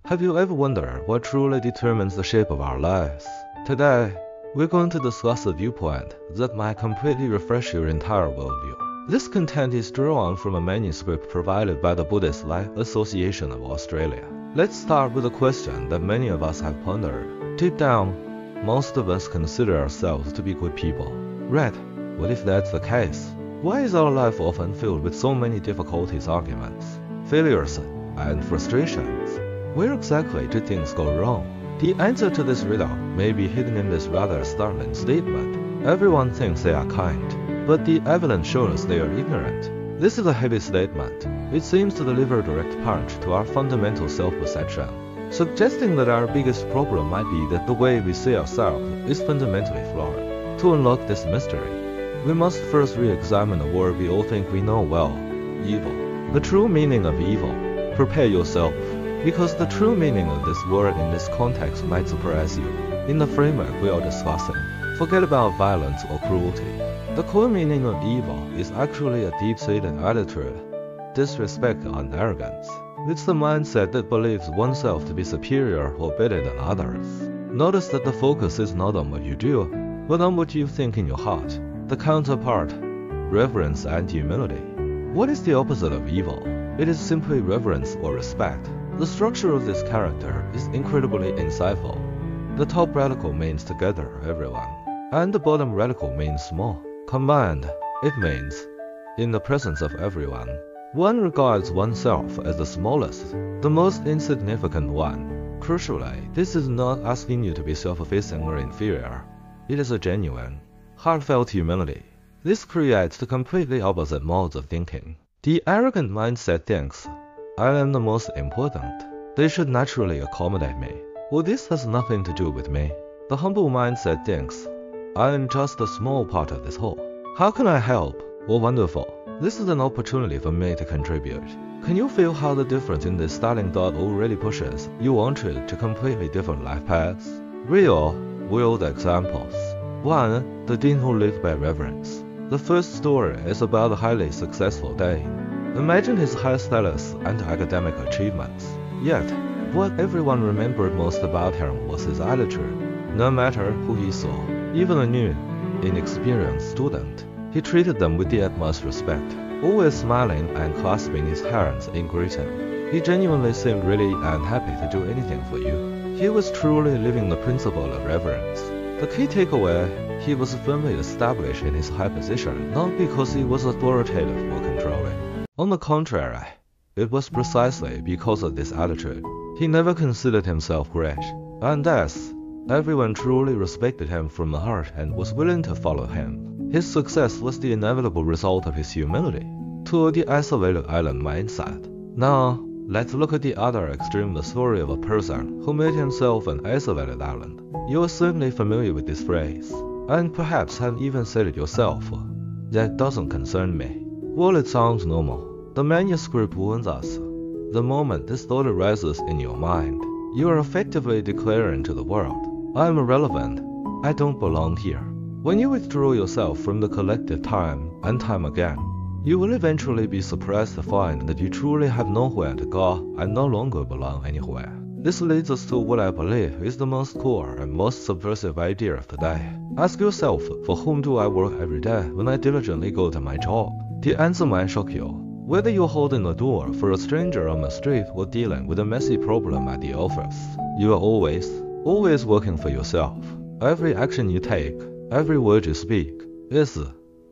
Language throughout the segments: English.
Have you ever wondered what truly determines the shape of our lives? Today, we're going to discuss a viewpoint that might completely refresh your entire worldview. This content is drawn from a manuscript provided by the Buddhist Life Association of Australia. Let's start with a question that many of us have pondered. Deep down, most of us consider ourselves to be good people. Right? What if that's the case? Why is our life often filled with so many difficulties, arguments, failures, and frustrations? Where exactly do things go wrong? The answer to this riddle may be hidden in this rather startling statement. Everyone thinks they are kind, but the evidence shows they are ignorant. This is a heavy statement. It seems to deliver a direct punch to our fundamental self-perception, suggesting that our biggest problem might be that the way we see ourselves is fundamentally flawed. To unlock this mystery, we must first re-examine a word we all think we know well: evil. The true meaning of evil. Prepare yourself, because the true meaning of this word in this context might surprise you. In the framework we are discussing, forget about violence or cruelty. The core meaning of evil is actually a deep-seated attitude, disrespect and arrogance. It's the mindset that believes oneself to be superior or better than others. Notice that the focus is not on what you do, but on what you think in your heart. The counterpart, reverence and humility. What is the opposite of evil? It is simply reverence or respect. The structure of this character is incredibly insightful. The top radical means together, everyone, and the bottom radical means small. Combined, it means in the presence of everyone. One regards oneself as the smallest, the most insignificant one. Crucially, this is not asking you to be self-effacing or inferior. It is a genuine, heartfelt humility. This creates the completely opposite modes of thinking. The arrogant mindset thinks, I am the most important. They should naturally accommodate me. Well, this has nothing to do with me. The humble mindset thinks, I am just a small part of this whole. How can I help? Oh, wonderful. This is an opportunity for me to contribute. Can you feel how the difference in this starting thought already pushes you onto to completely different life paths? Real-world examples. 1. The dean who lived by reverence. The first story is about a highly successful dean. Imagine his high status and academic achievements. Yet, what everyone remembered most about him was his attitude. No matter who he saw, even a new, inexperienced student, he treated them with the utmost respect, always smiling and clasping his hands in greeting. He genuinely seemed ready and happy to do anything for you. He was truly living the principle of reverence. The key takeaway, he was firmly established in his high position, not because he was authoritative or controlling. On the contrary, it was precisely because of this attitude. He never considered himself great, and thus, everyone truly respected him from the heart and was willing to follow him. His success was the inevitable result of his humility, to the isolated island mindset. Now, let's look at the other extreme, the story of a person who made himself an isolated island. You are certainly familiar with this phrase, and perhaps have even said it yourself. That doesn't concern me. Well, it sounds normal. The manuscript warns us. The moment this thought arises in your mind, you are effectively declaring to the world, I am irrelevant. I don't belong here. When you withdraw yourself from the collective time and time again, you will eventually be surprised to find that you truly have nowhere to go and no longer belong anywhere. This leads us to what I believe is the most core and most subversive idea of today. Ask yourself, for whom do I work every day when I diligently go to my job? The answer might shock you. Whether you're holding the door for a stranger on the street or dealing with a messy problem at the office, you are always working for yourself. Every action you take, every word you speak, is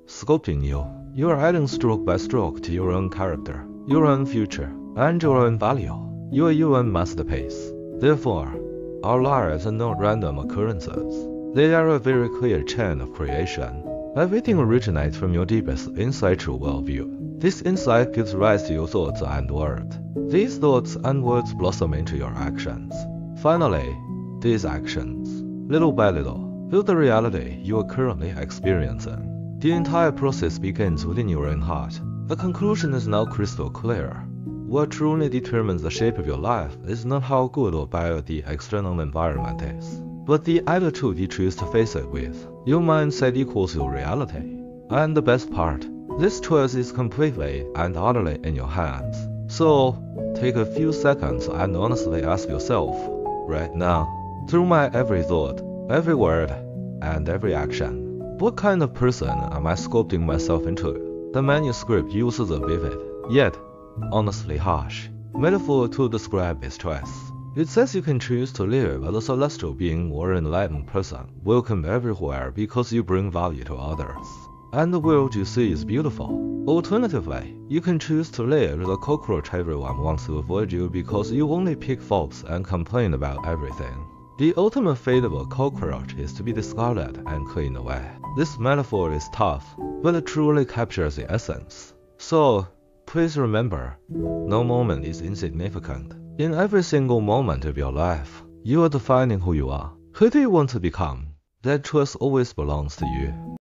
sculpting you. You are adding stroke by stroke to your own character, your own future, and your own value. You are your own masterpiece. Therefore, our lives are not random occurrences. They are a very clear chain of creation. Everything originates from your deepest insightful worldview. This insight gives rise to your thoughts and words. These thoughts and words blossom into your actions. Finally, these actions, little by little, build the reality you are currently experiencing. The entire process begins within your own heart. The conclusion is now crystal clear. What truly determines the shape of your life is not how good or bad the external environment is, but the attitude you choose to face it with. Your mindset equals your reality. And the best part, this choice is completely and utterly in your hands. So, take a few seconds and honestly ask yourself, right now, through my every thought, every word, and every action, what kind of person am I sculpting myself into? The manuscript uses a vivid, yet honestly harsh, metaphor to describe its choice. It says you can choose to live as a celestial being or an enlightened person, welcome everywhere because you bring value to others, and the world you see is beautiful. Alternatively, you can choose to live as a cockroach everyone wants to avoid you because you only pick faults and complain about everything. The ultimate fate of a cockroach is to be discarded and cleaned away. This metaphor is tough, but it truly captures the essence. So, please remember, no moment is insignificant. In every single moment of your life, you are defining who you are. Who do you want to become? That choice always belongs to you.